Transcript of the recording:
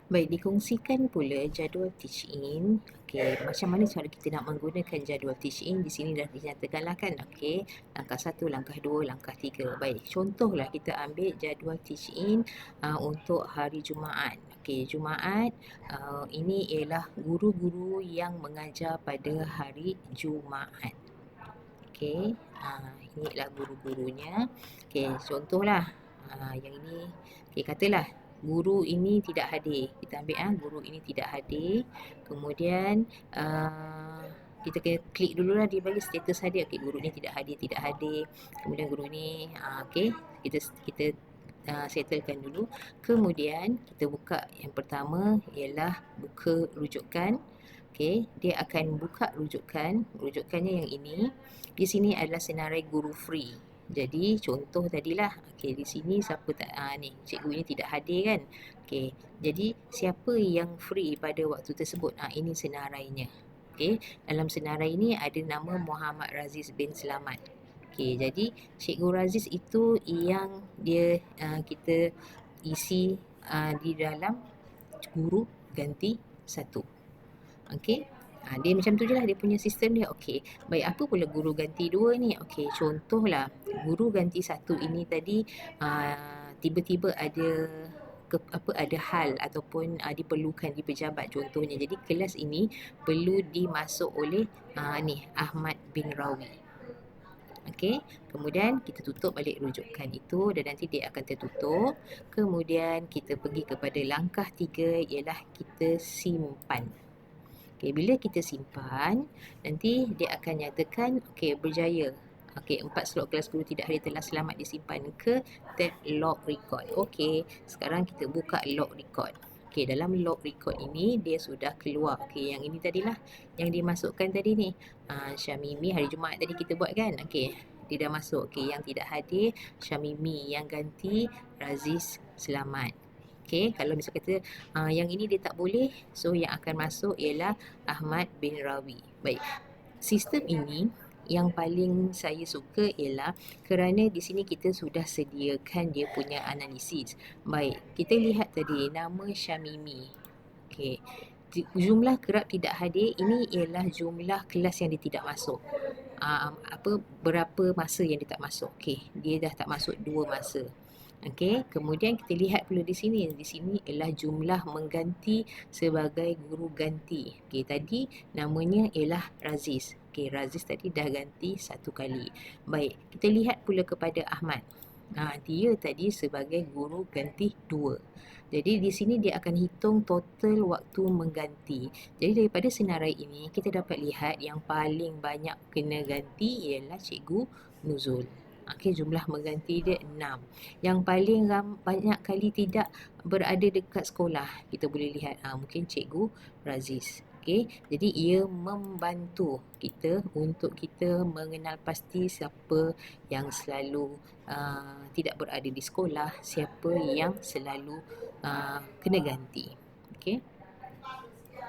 Baik, dikongsikan pula jadual teach in. Okey, macam mana cara kita nak menggunakan jadual teach in? Di sini dah dinyatakanlah kan. Okey, langkah 1, langkah 2, langkah 3. Baik, contohlah kita ambil jadual teach in untuk hari Jumaat. Okey, Jumaat ini ialah guru-guru yang mengajar pada hari Jumaat. Okey, inilah guru-gurunya. Okey, contohlah yang ini. Okey, katalah guru ini tidak hadir. Kita ambil guru ini tidak hadir. Kemudian kita kena klik dululah dia bagi status hadir. Okey, guru ini tidak hadir, tidak hadir. Kemudian guru ini okey, kita settlekan dulu. Kemudian kita buka yang pertama ialah buka rujukan. Okey, dia akan buka rujukannya yang ini. Di sini adalah senarai guru free. Jadi contoh tadilah, okey, di sini siapa tak ni cikgu ini tidak hadir kan. Okey, jadi siapa yang free pada waktu tersebut? Ini senarainya. Okey, dalam senarai ini ada nama Muhammad Raziz bin Selamat. Okey, jadi Cikgu Raziz itu yang dia kita isi di dalam guru ganti 1. Okey. Dia macam tu je lah dia punya sistem dia. Okey. Baik, apa pula guru ganti 2 ni? Okey, contohlah guru ganti 1 ini tadi tiba-tiba ada ada hal ataupun diperlukan di pejabat contohnya. Jadi kelas ini perlu dimasuk oleh Ahmad bin Rawi. Okey, kemudian kita tutup balik rujukan itu dan nanti dia akan tertutup. Kemudian kita pergi kepada langkah 3 ialah kita simpan. Okey, bila kita simpan, nanti dia akan nyatakan okey berjaya. Okey, 4 slot kelas guru tidak hadir telah selamat disimpan ke tab log record. Okey, sekarang kita buka log record. Okey, dalam log record ini dia sudah keluar. Okey, yang ini tadilah yang dimasukkan tadi ni. Syamimi hari Jumaat tadi kita buat kan. Okey, dia dah masuk. Okey, yang tidak hadir Syamimi, yang ganti Raziz Selamat. Okey, kalau misal kata yang ini dia tak boleh, so yang akan masuk ialah Ahmad bin Rawi. Baik, sistem ini yang paling saya suka ialah kerana di sini kita sudah sediakan dia punya analisis. Baik, kita lihat tadi nama Syamimi. Okey, jumlah kerap tidak hadir ini ialah jumlah kelas yang dia tidak masuk. Berapa masa yang dia tak masuk. Okey, dia dah tak masuk 2 masa. Okey, kemudian kita lihat pula di sini. Di sini ialah jumlah mengganti sebagai guru ganti. Okey, tadi namanya ialah Raziz. Okey, Raziz tadi dah ganti 1 kali. Baik, kita lihat pula kepada Ahmad. Dia tadi sebagai guru ganti 2. Jadi di sini dia akan hitung total waktu mengganti. Jadi daripada senarai ini kita dapat lihat yang paling banyak kena ganti ialah Cikgu Nuzul. Okey, jumlah mengganti dia 6. Yang paling banyak kali tidak berada dekat sekolah, kita boleh lihat mungkin Cikgu Raziz. Okey, jadi ia membantu kita untuk kita mengenal pasti siapa yang selalu tidak berada di sekolah, siapa yang selalu kena ganti. Okey.